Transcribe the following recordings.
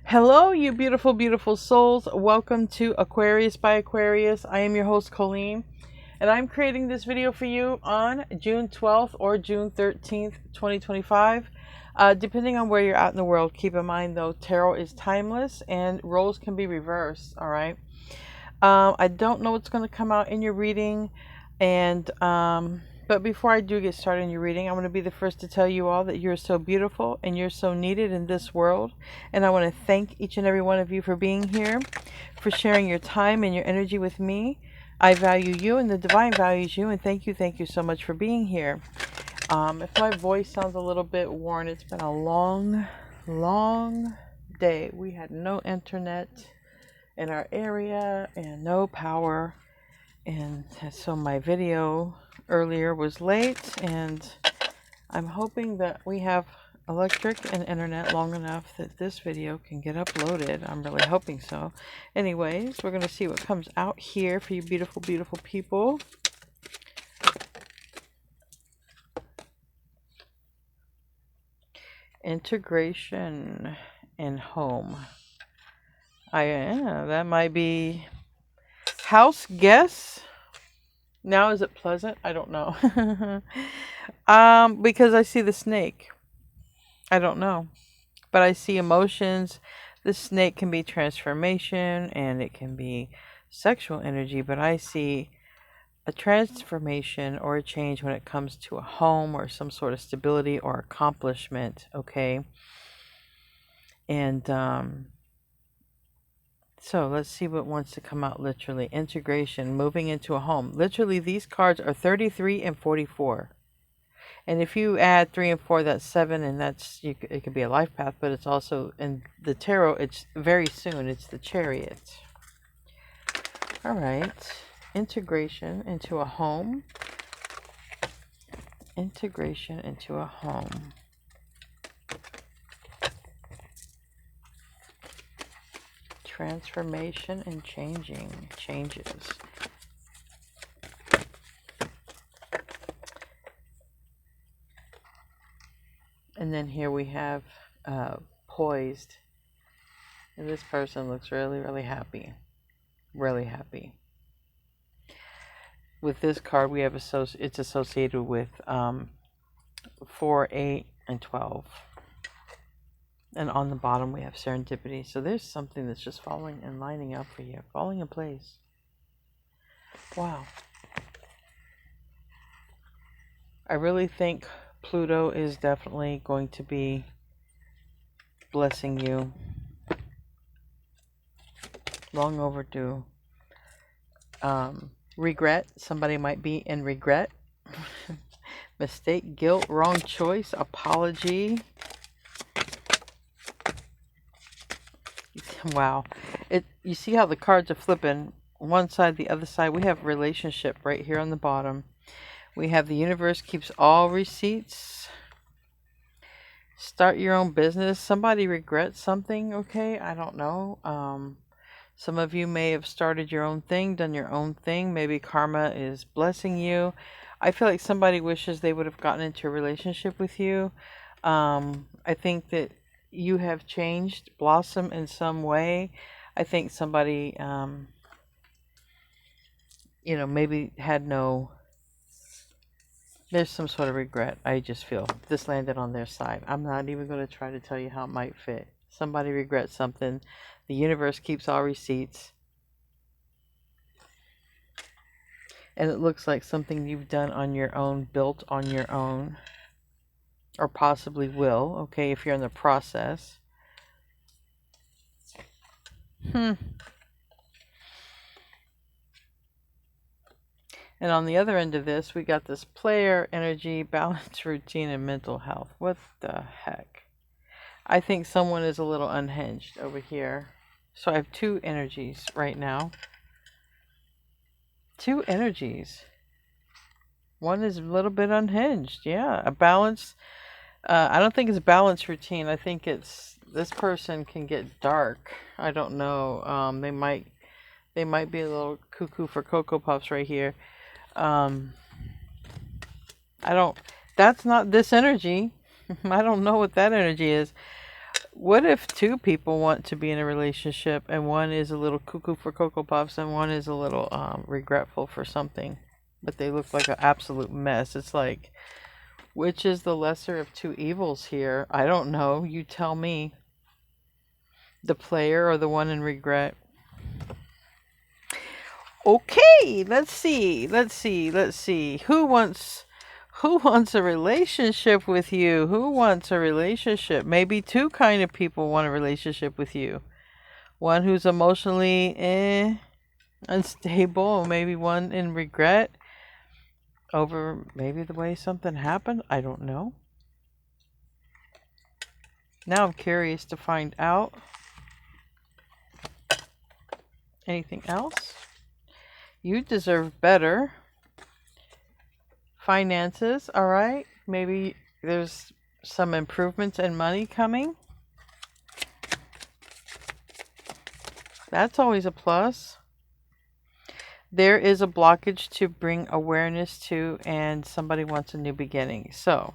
Hello, you beautiful, beautiful souls. Welcome to Aquarius by Aquarius. I am your host, Colleen, and I'm creating this video for you on June 12th or June 13th, 2025. Depending on where you're at in the world, keep in mind, though, tarot is timeless and roles can be reversed, all right? I don't know what's going to come out in your reading, and but before I do get started in your reading, I want to be the first to tell you all that you're so beautiful and you're so needed in this world. And I want to thank each and every one of you for being here, for sharing your time and your energy with me. I value you and the divine values you, and thank you so much for being here. If my voice sounds a little bit worn, it's been a long day. We had no internet in our area and no power, and so my video earlier was late, and I'm hoping that we have electric and internet long enough that this video can get uploaded. I'm really hoping so. Anyways, we're going to see what comes out here for you beautiful, beautiful people. Integration and home. That might be house guess. Now, is it pleasant? I don't know. Because I see the snake. I don't know. But I see emotions. The snake can be transformation and it can be sexual energy, but I see a transformation or a change when it comes to a home or some sort of stability or accomplishment, okay? And so let's see what wants to come out literally. Integration, moving into a home. Literally, these cards are 33 and 44. And if you add 3 and 4, that's 7, and it could be a life path, but it's also, in the tarot, it's very soon. It's the Chariot. All right. Integration into a home. Integration into a home. Transformation and changes. And then here we have poised. And this person looks really happy. Really happy. With this card, we have it's associated with 4, 8, and 12. And on the bottom, we have serendipity. So there's something that's just falling and lining up for you. Falling in place. Wow. I really think Pluto is definitely going to be blessing you. Long overdue. Regret. Somebody might be in regret. Mistake, guilt, wrong choice, apology. Wow. You see how the cards are flipping one side, the other side. We have relationship right here on the bottom. We have the universe keeps all receipts. Start your own business. Somebody regrets something, okay? I don't know. Some of you may have started your own thing, done your own thing. Maybe karma is blessing you. I feel like somebody wishes they would have gotten into a relationship with you. I think that you have changed, blossomed in some way. I think somebody, maybe had there's some sort of regret. I just feel this landed on their side. I'm not even going to try to tell you how it might fit. Somebody regrets something. The universe keeps all receipts. And it looks like something you've done on your own, built on your own. Or possibly will, okay, if you're in the process. And on the other end of this, we got this player, energy, balance, routine, and mental health. What the heck? I think someone is a little unhinged over here. So I have 2 energies right now. 2 energies. One is a little bit unhinged. Yeah, a balance. I don't think it's a balanced routine. I think it's this person can get dark. I don't know. They might be a little cuckoo for Cocoa Puffs right here. That's not this energy. I don't know what that energy is. What if two people want to be in a relationship and one is a little cuckoo for Cocoa Puffs and one is a little regretful for something, but they look like an absolute mess? It's like, which is the lesser of two evils here? I don't know. You tell me. The player or the one in regret? Okay, let's see. Who wants a relationship with you? Who wants a relationship? Maybe two kind of people want a relationship with you. One who's emotionally unstable, or maybe one in regret over maybe the way something happened. I don't know. Now I'm curious to find out. Anything else? You deserve better. Finances, all right. Maybe there's some improvements in money coming. That's always a plus. There is a blockage to bring awareness to, and somebody wants a new beginning. So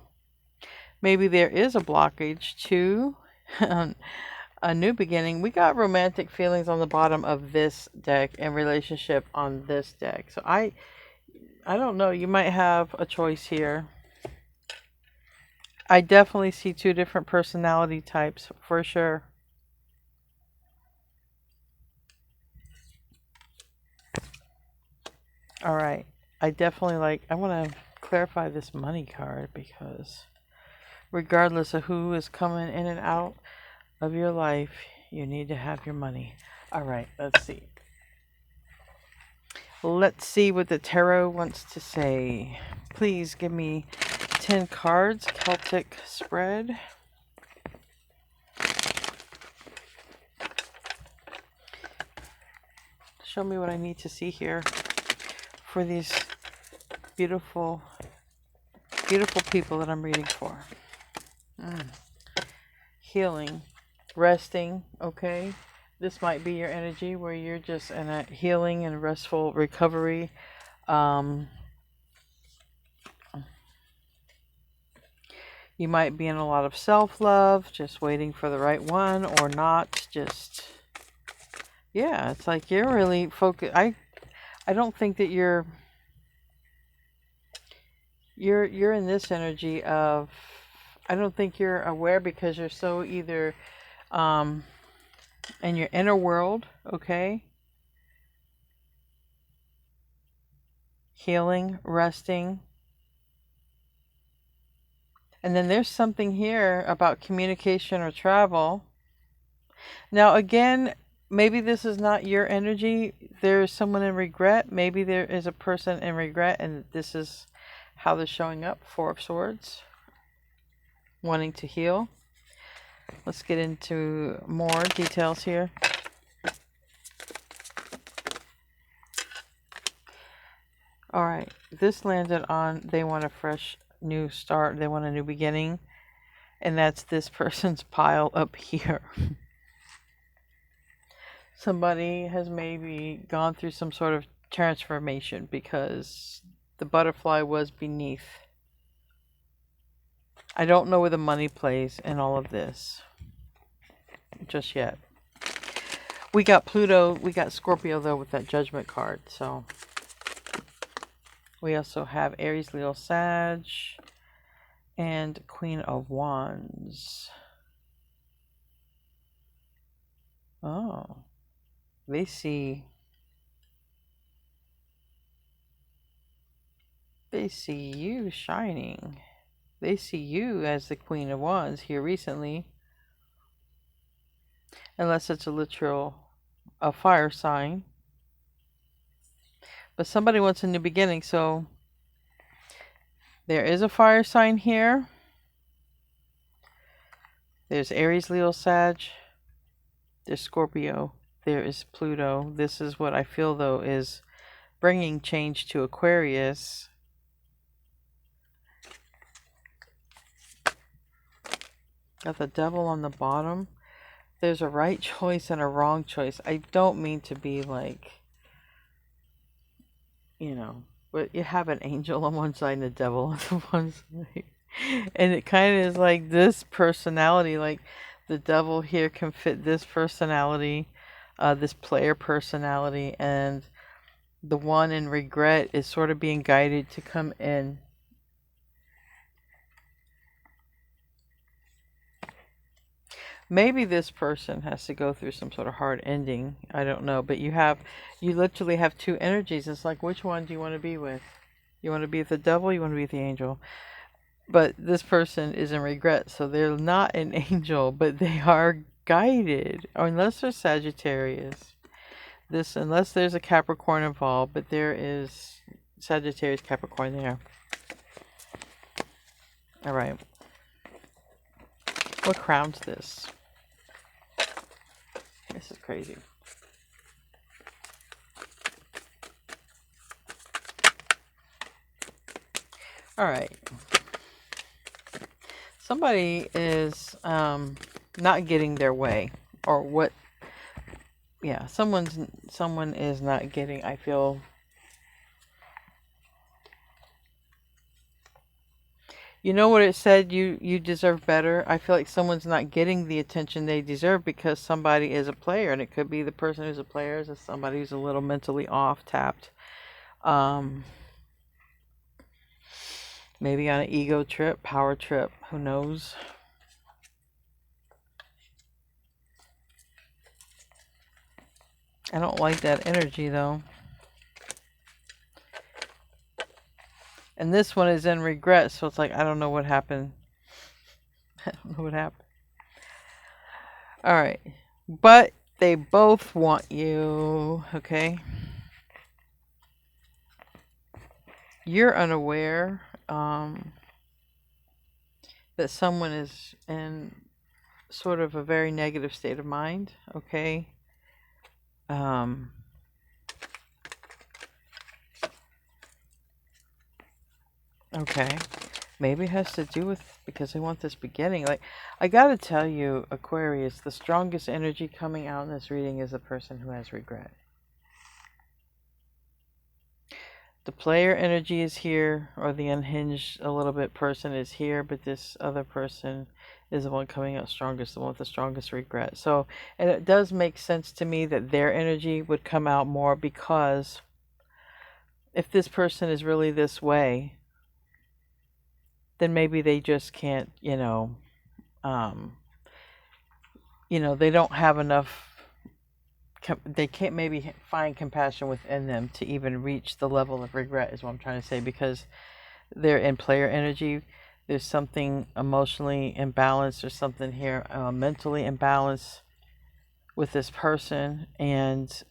maybe there is a blockage to a new beginning. We got romantic feelings on the bottom of this deck and relationship on this deck. So I don't know. You might have a choice here. I definitely see two different personality types for sure. All right. I definitely I want to clarify this money card because regardless of who is coming in and out of your life, you need to have your money. All right. Let's see. Let's see what the tarot wants to say. Please give me 10 cards, Celtic spread. Show me what I need to see here for these beautiful, beautiful people that I'm reading for. Healing, resting, okay? This might be your energy where you're just in a healing and restful recovery. You might be in a lot of self-love, just waiting for the right one or not. Just, yeah, it's like you're really focused. I don't think that you're in this energy of, I don't think you're aware because you're so either in your inner world, okay? Healing, resting. And then there's something here about communication or travel. Now again, maybe this is not your energy. There's someone in regret. Maybe there is a person in regret and this is how they're showing up. Four of Swords. Wanting to heal. Let's get into more details here. All right, this landed on they want a fresh new start. They want a new beginning. And that's this person's pile up here. Somebody has maybe gone through some sort of transformation because the butterfly was beneath. I don't know where the money plays in all of this just yet. We got Pluto, we got Scorpio though with that Judgment card. So we also have Aries, Leo, Sag, and Queen of Wands. Oh, they see you shining. They see you as the Queen of Wands here recently. Unless it's a fire sign. But somebody wants a new beginning, so there is a fire sign here. There's Aries, Leo, Sag. There's Scorpio. There is Pluto. This is what I feel, though, is bringing change to Aquarius. Got the Devil on the bottom. There's a right choice and a wrong choice. I don't mean to be like, but you have an angel on one side and a devil on the one side. And it kind of is like this personality, like The devil here can fit this personality, this player personality, and the one in regret is sort of being guided to come in. Maybe this person has to go through some sort of hard ending. I don't know. But you literally have two energies. It's like, which one do you want to be with? You want to be with the devil, you want to be with the angel. But this person is in regret, so they're not an angel, but they are guided. Or unless they're Sagittarius. Unless there's a Capricorn involved, but there is Sagittarius, Capricorn there. All right. What crowns this? This is crazy. All right. Somebody is not getting their way, or what? Yeah, someone is not getting. I feel. You know what it said? You deserve better. I feel like someone's not getting the attention they deserve because somebody is a player, and it could be the person who's a player is somebody who's a little mentally off, tapped. Maybe on an ego trip, power trip. Who knows? I don't like that energy though. And this one is in regret, so it's like, I don't know what happened. I don't know what happened. All right. But they both want you, okay? You're unaware that someone is in sort of a very negative state of mind, okay? Okay. Maybe it has to do with because they want this beginning. Like, I gotta tell you, Aquarius, the strongest energy coming out in this reading is a person who has regret. The player energy is here, or the unhinged a little bit person is here, but this other person is the one coming out strongest, the one with the strongest regret. So, and it does make sense to me that their energy would come out more, because if this person is really this way, then maybe they just can't, they don't have enough, they can't maybe find compassion within them to even reach the level of regret, is what I'm trying to say, because they're in player energy. There's something emotionally imbalanced, or something here mentally imbalanced with this person, and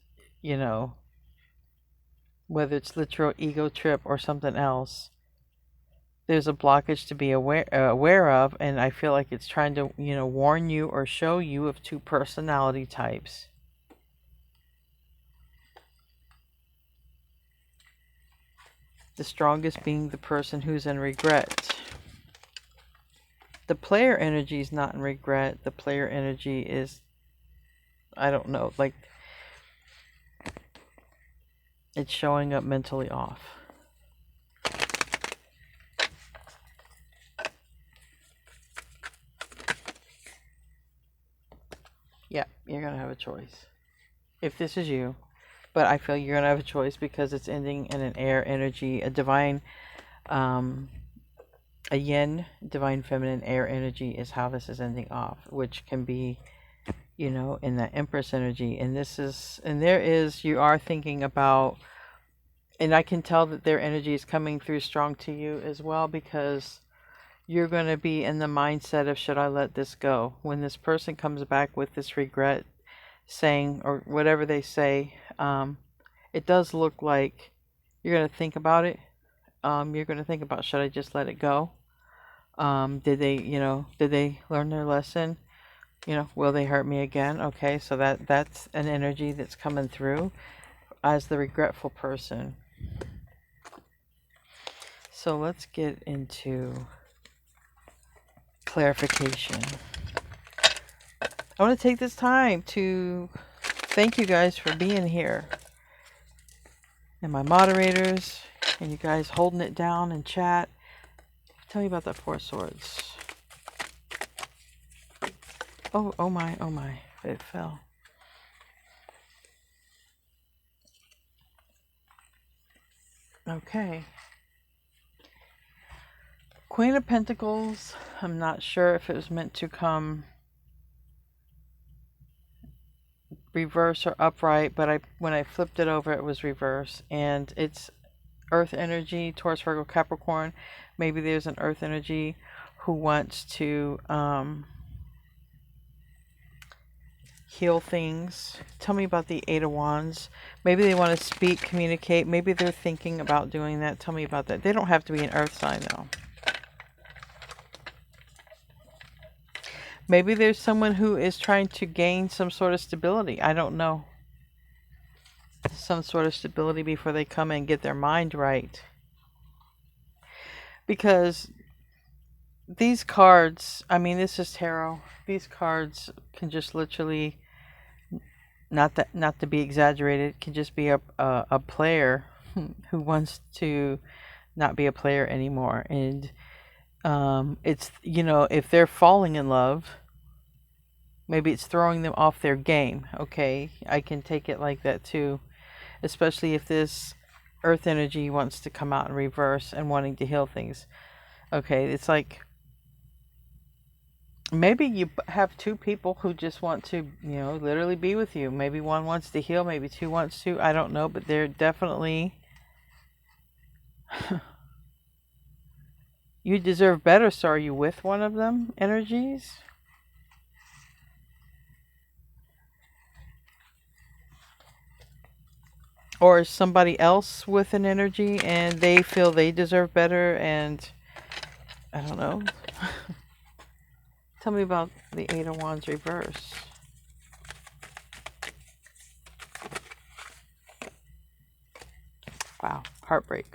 whether it's literal ego trip or something else, there's a blockage to be aware of, and I feel like it's trying to warn you or show you of two personality types. The strongest being the person who's in regret. The player energy is not in regret. The player energy is, I don't know, like it's showing up mentally off. Yeah, you're going to have a choice. If this is you. But I feel you're going to have a choice because it's ending in an air energy, a divine, a yin, divine feminine air energy is how this is ending off, which can be, in that Empress energy. And you are thinking about, and I can tell that their energy is coming through strong to you as well, because you're going to be in the mindset of, should I let this go? When this person comes back with this regret saying, or whatever they say, it does look like you're going to think about it. You're going to think about, should I just let it go? Did they learn their lesson? Will they hurt me again? Okay, so that's an energy that's coming through as the regretful person. So let's get into clarification. I want to take this time to thank you guys for being here, and my moderators, and you guys holding it down in chat. Tell me about that Four of Swords. Oh my, oh my. It fell. Okay. Queen of Pentacles. I'm not sure if it was meant to come reverse or upright, but when I flipped it over, it was reverse. And it's Earth energy, Taurus, Virgo, Capricorn. Maybe there's an Earth energy who wants to heal things. Tell me about the Eight of Wands. Maybe they want to speak, communicate. Maybe they're thinking about doing that. Tell me about that. They don't have to be an Earth sign, though. Maybe there's someone who is trying to gain some sort of stability. I don't know. Some sort of stability before they come and get their mind right. Because these cards, I mean, this is tarot. These cards can just literally, not to be exaggerated, can just be a player who wants to not be a player anymore. And it's, you know, if they're falling in love, maybe it's throwing them off their game. Okay, I can take it like that too, especially if this Earth energy wants to come out in reverse and wanting to heal things. Okay, it's like maybe you have two people who just want to, you know, literally be with you. Maybe one wants to heal, maybe two wants to, I don't know, but they're definitely you deserve better. So are you with one of them energies? Or is somebody else with an energy and they feel they deserve better, and I don't know. Tell me about the Eight of Wands reverse. Wow, heartbreak.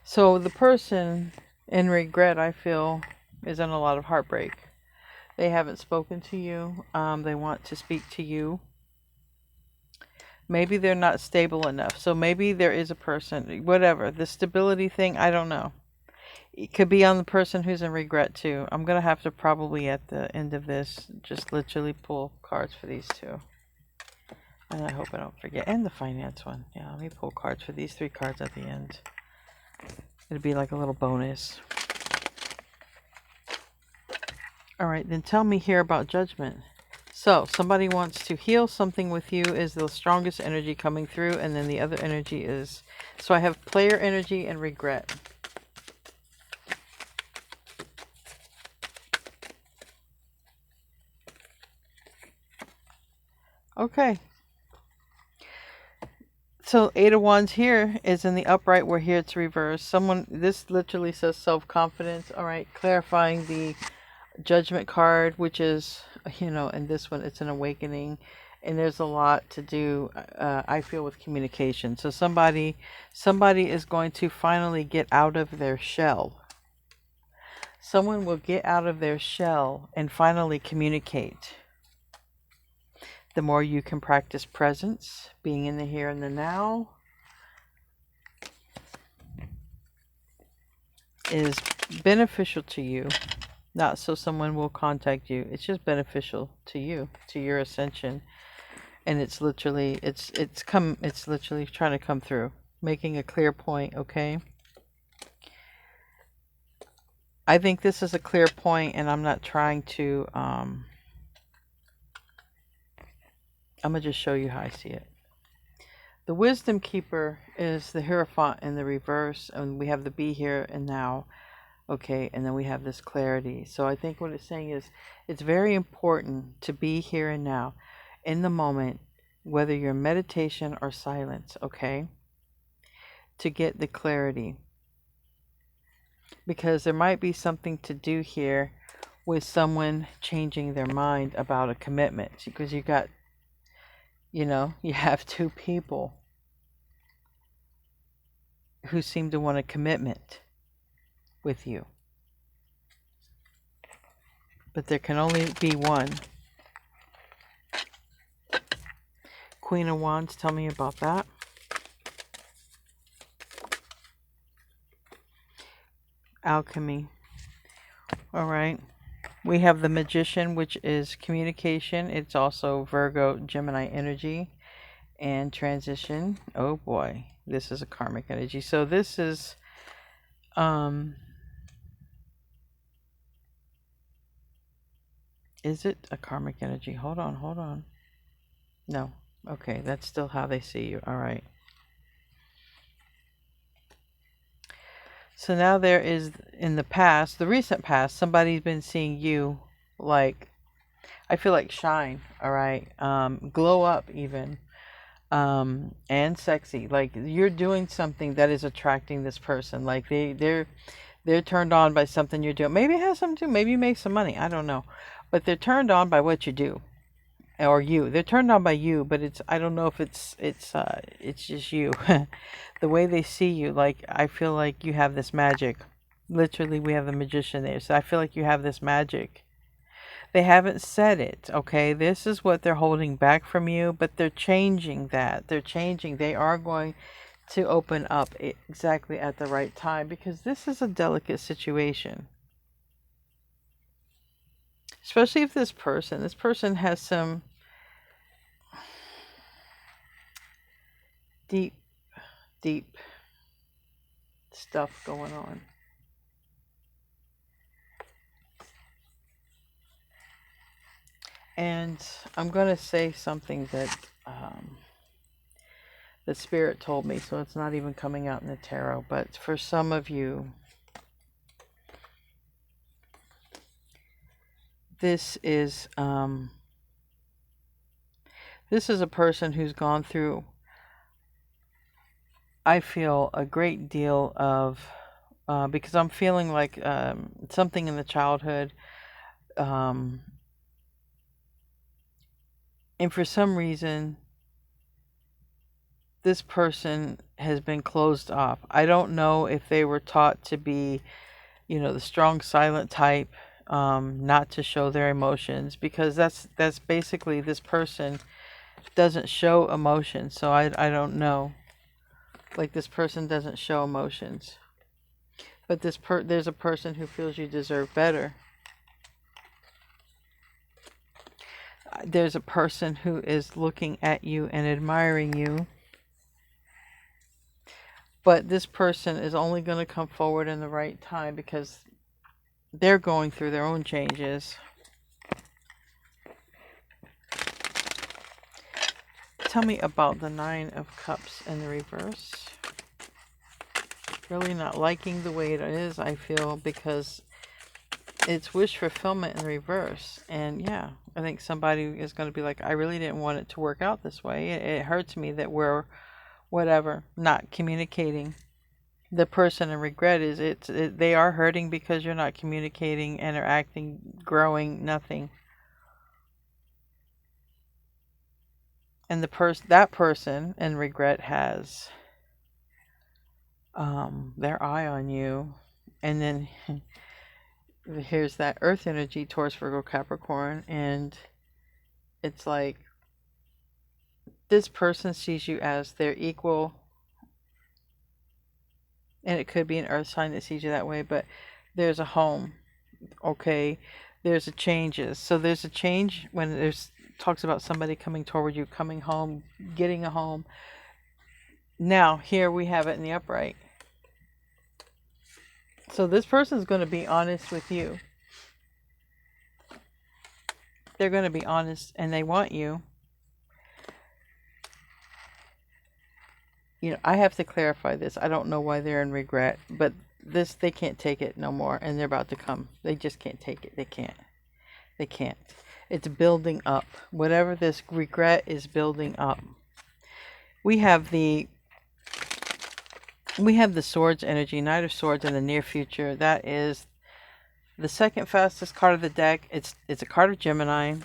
So the person in regret, I feel, is in a lot of heartbreak. They haven't spoken to you. They want to speak to you. Maybe they're not stable enough. So maybe there is a person, whatever, the stability thing, I don't know. It could be on the person who's in regret too. I'm going to have to probably at the end of this just literally pull cards for these two. And I hope I don't forget. And the finance one. Yeah, let me pull cards for these three cards at the end. It'll be like a little bonus. All right, then tell me here about judgment. So somebody wants to heal something with you is the strongest energy coming through. And then the other energy is, so I have player energy and regret. Okay. So Eight of Wands here is in the upright, where here it's reversed. Someone, this literally says self-confidence. All right, clarifying the Judgment card, which is, you know, and this one, it's an awakening. And there's a lot to do, I feel, with communication. So somebody is going to finally get out of their shell. Someone will get out of their shell and finally communicate. The more you can practice presence, being in the here and the now, is beneficial to you. Not so someone will contact you. It's just beneficial to you, to your ascension. And it's literally, it's literally trying to come through, making a clear point, okay? I think this is a clear point, and I'm not trying to, I'm going to just show you how I see it. The Wisdom Keeper is the Hierophant in the reverse, and we have the be here and now, okay, and then we have this clarity. So I think what it's saying is it's very important to be here and now, in the moment, whether you're in meditation or silence, okay, to get the clarity. Because there might be something to do here with someone changing their mind about a commitment, because you got, you know, you have two people who seem to want a commitment with you. But there can only be one. Queen of Wands, tell me about that. Alchemy. All right. We have the Magician, which is communication. It's also Virgo, Gemini energy and transition. Oh boy, this is a karmic energy. So this is it a karmic energy? Hold on. No. Okay, that's still how they see you. All right. So now there is, in the past, the recent past, somebody's been seeing you like, I feel like shine, all right? Glow up even. And sexy. Like you're doing something that is attracting this person. Like they're turned on by something you're doing. Maybe it has something to do, maybe you make some money. I don't know. But they're turned on by what you do. Or you. They're turned on by you, but it's, I don't know if it's just you. The way they see you, like I feel like you have this magic. Literally we have the Magician there. So I feel like you have this magic. They haven't said it, okay? This is what they're holding back from you, but they're changing that. They're changing. They are going to open up exactly at the right time because this is a delicate situation. Especially if this person has some deep stuff going on. And I'm going to say something that the Spirit told me, so it's not even coming out in the tarot. But for some of you, this is a person who's gone through, I feel, a great deal of, because I'm feeling like something in the childhood, and for some reason, this person has been closed off. I don't know if they were taught to be, you know, the strong, silent type, not to show their emotions, because that's basically, this person doesn't show emotions. So I don't know. Like this person doesn't show emotions. But there's a person who feels you deserve better. There's a person who is looking at you and admiring you. But this person is only going to come forward in the right time because they're going through their own changes. Tell me about the Nine of Cups in the reverse. Really not liking the way it is, I feel, because it's wish fulfillment in the reverse. And yeah, I think somebody is going to be like, I really didn't want it to work out this way. It hurts me that we're, whatever, not communicating. The person in regret is, they are hurting because you're not communicating, interacting, growing, nothing. And that person in regret has their eye on you. And then here's that earth energy, Taurus, Virgo, Capricorn, and it's like this person sees you as their equal. And it could be an earth sign that sees you that way, but there's a home, okay? There's a changes. So there's a change when there's talks about somebody coming toward you, coming home, getting a home. Now, here we have it in the upright. So this person is going to be honest with you. They're going to be honest and they want you. You know, I have to clarify this. I don't know why they're in regret, but they can't take it no more, and they're about to come. They just can't take it. They can't. It's building up. Whatever this regret is building up. We have the Swords energy, Knight of Swords in the near future. That is the second fastest card of the deck. It's a card of Gemini.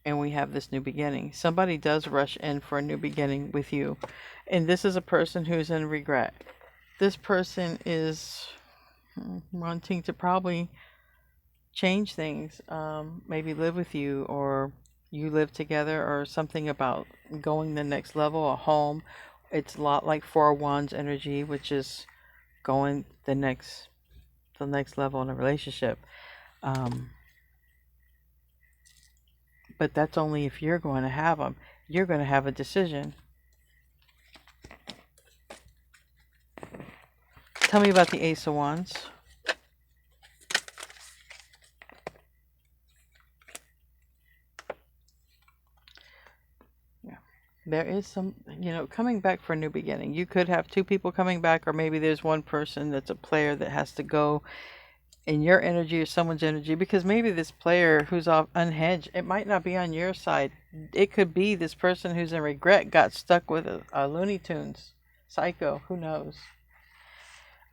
And we have this new beginning. Somebody does rush in for a new beginning with you. And this is a person who's in regret. This person is wanting to probably change things. Maybe live with you, or you live together, or something about going the next level, a home. It's a lot like Four of Wands energy, which is going the next the next level in a relationship. But that's only if you're going to have them. You're going to have a decision. Tell me about the Ace of Wands. There is some, coming back for a new beginning. You could have two people coming back, or maybe there's one person that's a player that has to go in your energy or someone's energy, because maybe this player who's off unhinged, it might not be on your side. It could be this person who's in regret got stuck with a Looney Tunes psycho. Who knows?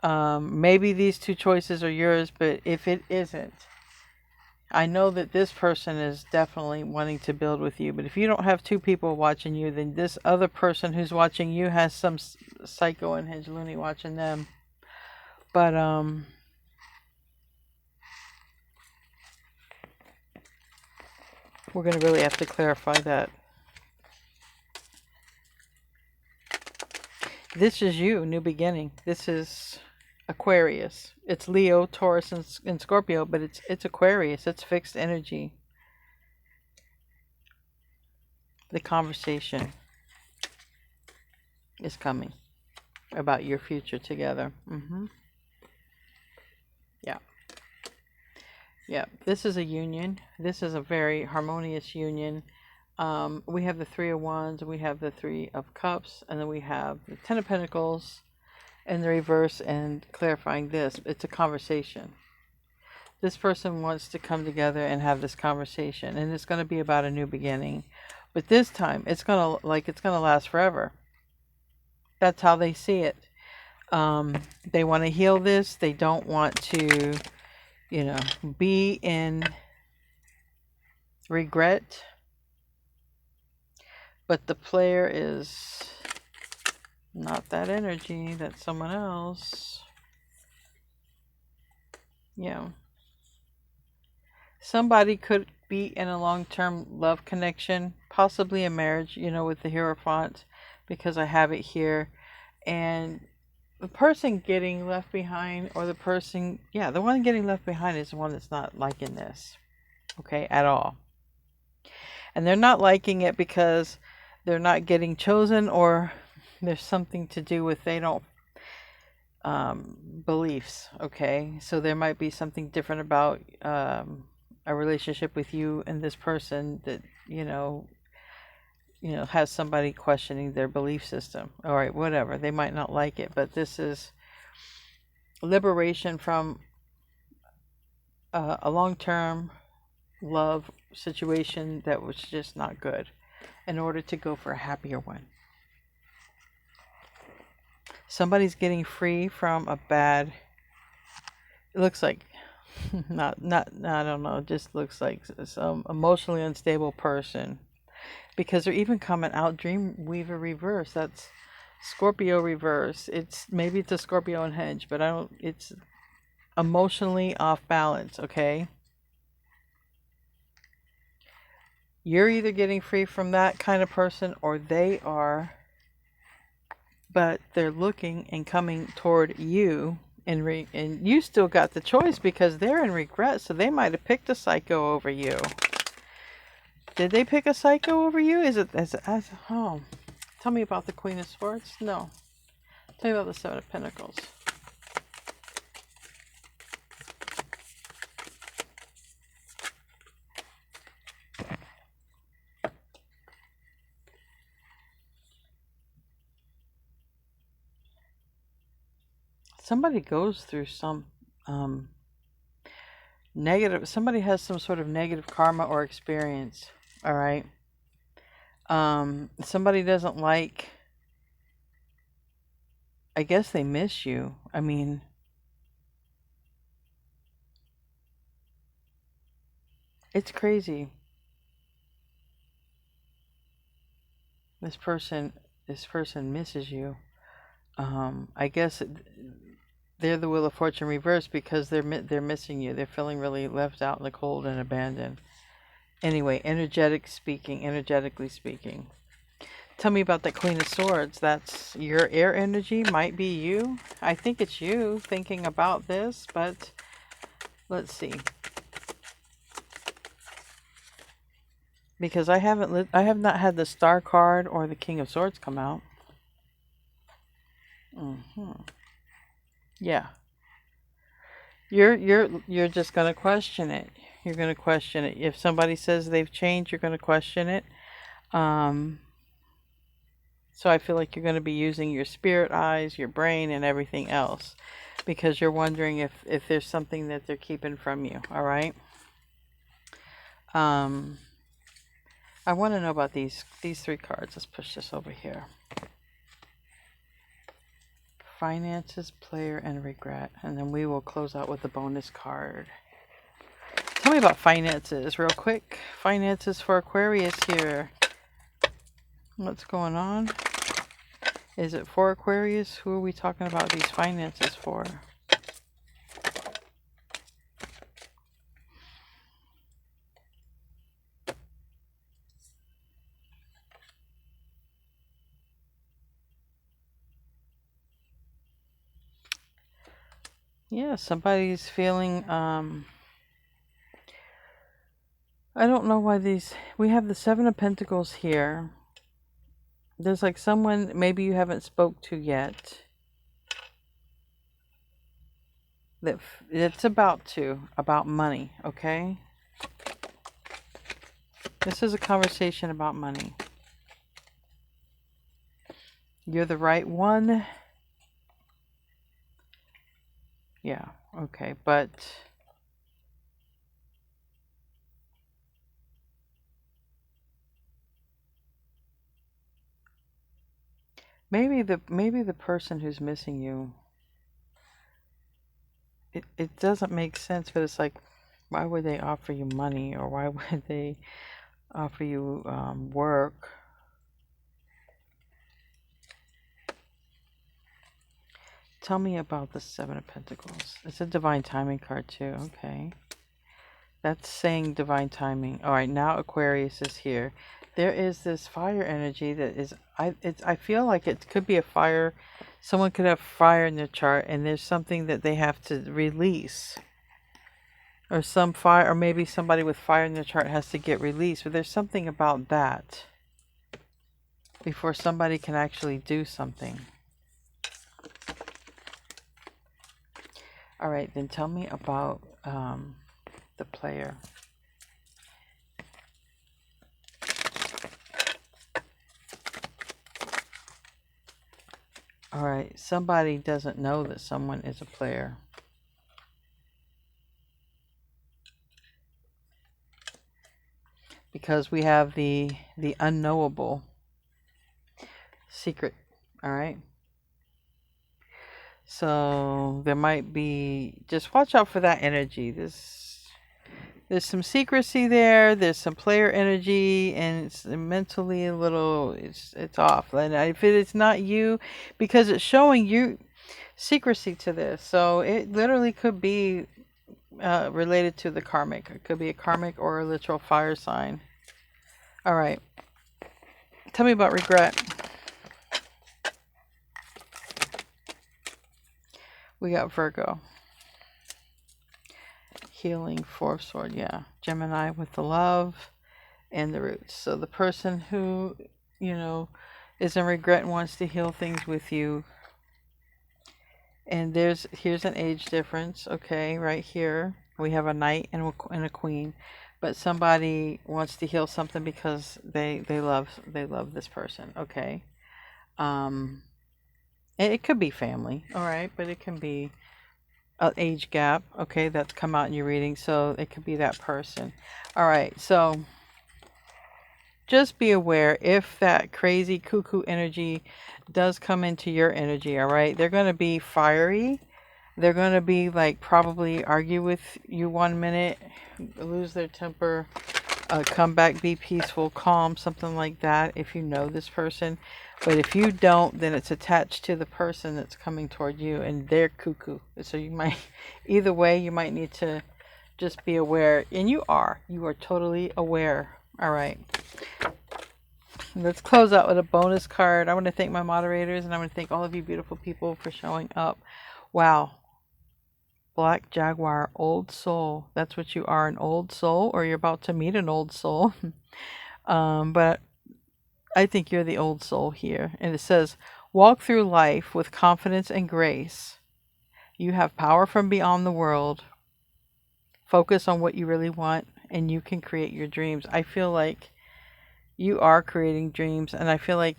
Maybe these two choices are yours, but if it isn't, I know that this person is definitely wanting to build with you. But if you don't have two people watching you, then this other person who's watching you has some psycho unhinged loony watching them. But we're going to really have to clarify that. This is you, new beginning. This is Aquarius. It's Leo, Taurus, and Scorpio, but it's Aquarius. It's fixed energy. The conversation is coming about your future together. Yeah. This is a union. This is a very harmonious union. We have the Three of Wands, we have the Three of Cups, and then we have the Ten of Pentacles in the reverse. And clarifying this, it's a conversation. This person wants to come together and have this conversation, and it's going to be about a new beginning. But this time, it's going to last forever. That's how they see it. They want to heal this. They don't want to, be in regret. But the player is not that energy. That's someone else. Somebody could be in a long-term love connection, possibly a marriage, with the Hierophant, because I have it here. And the person getting left behind, or the person, the one getting left behind is the one that's not liking this, okay, at all. And they're not liking it because they're not getting chosen, or there's something to do with they don't beliefs, okay? So there might be something different about a relationship with you and this person that has somebody questioning their belief system. All right, whatever, they might not like it, but this is liberation from a long-term love situation that was just not good, in order to go for a happier one. Somebody's getting free from a bad, it looks like, not I don't know, it just looks like some emotionally unstable person, because they're even coming out Dreamweaver reverse. That's Scorpio reverse. Maybe it's a Scorpio unhinged, but it's emotionally off balance, okay? You're either getting free from that kind of person, or they are, but they're looking and coming toward you, and you still got the choice, because they're in regret, so they might have picked a psycho over you. Did they pick a psycho over you? Tell me about the Queen of Swords. No. Tell me about the Seven of Pentacles. Somebody goes through some negative, somebody has some sort of negative karma or experience, all right? Somebody doesn't like, I guess they miss you. I mean, it's crazy. This person misses you. I guess they're the Wheel of Fortune reversed, because they're missing you. They're feeling really left out in the cold and abandoned. Anyway, energetically speaking. Tell me about the Queen of Swords. That's your air energy. Might be you. I think it's you thinking about this, but Let's see. Because I have not had the Star card or the King of Swords come out. Yeah. You're just gonna question it. You're gonna question it. If somebody says they've changed, you're gonna question it. So I feel like you're gonna be using your spirit eyes, your brain, and everything else, because you're wondering if there's something that they're keeping from you. All right. I want to know about these 3 cards. Let's push this over here. Finances, player, and regret. And then we will close out with the bonus card. Tell me about finances real quick. Finances for Aquarius here. What's going on? Is it for Aquarius? Who are we talking about these finances for? Yeah, somebody's feeling, I don't know why we have the 7 of Pentacles here. There's like someone maybe you haven't spoke to yet. That it's about money, okay? This is a conversation about money. You're the right one. Yeah, okay, but maybe the person who's missing you, it doesn't make sense, but it's like, why would they offer you money, or why would they offer you work? Tell me about the 7 of Pentacles. It's a divine timing card too. Okay. That's saying divine timing. All right, now Aquarius is here. There is this fire energy that is, I feel like it could be a fire. Someone could have fire in their chart, and there's something that they have to release. Or some fire, or maybe somebody with fire in their chart has to get released. But there's something about that before somebody can actually do something. All right, then tell me about the player. All right, somebody doesn't know that someone is a player. Because we have the unknowable secret, all right? So there might be, just watch out for that energy. There's some secrecy there. There's some player energy, and it's mentally a little, it's off. And if it's not you, because it's showing you secrecy to this, so it literally could be related to the karmic. It could be a karmic or a literal fire sign. All right. Tell me about regret. We got Virgo. Healing, 4 of Swords, yeah. Gemini with the love and the roots. So the person who, you know, is in regret and wants to heal things with you. And here's an age difference, okay, right here. We have a knight and a queen. But somebody wants to heal something because they love this person, okay? It could be family, all right, but it can be an age gap, okay, that's come out in your reading, so it could be that person. All right, so just be aware if that crazy cuckoo energy does come into your energy, all right? They're going to be fiery. They're going to be like probably argue with you 1 minute, lose their temper, come back, be peaceful, calm, something like that if you know this person. But if you don't, then it's attached to the person that's coming toward you, and they're cuckoo. So you might, either way, you might need to just be aware. And you are totally aware. All right. Let's close out with a bonus card. I want to thank my moderators, and I want to thank all of you beautiful people for showing up. Wow. Black Jaguar, old soul. That's what you are, an old soul, or you're about to meet an old soul. But I think you're the old soul here. And it says, walk through life with confidence and grace. You have power from beyond the world. Focus on what you really want, and you can create your dreams. I feel like you are creating dreams, and I feel like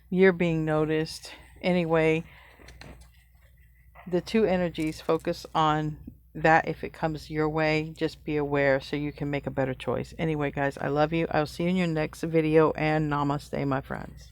you're being noticed. Anyway, the two energies, focus on that. If it comes your way, just be aware so you can make a better choice. Anyway, guys, I love you. I'll see you in your next video, and namaste, my friends.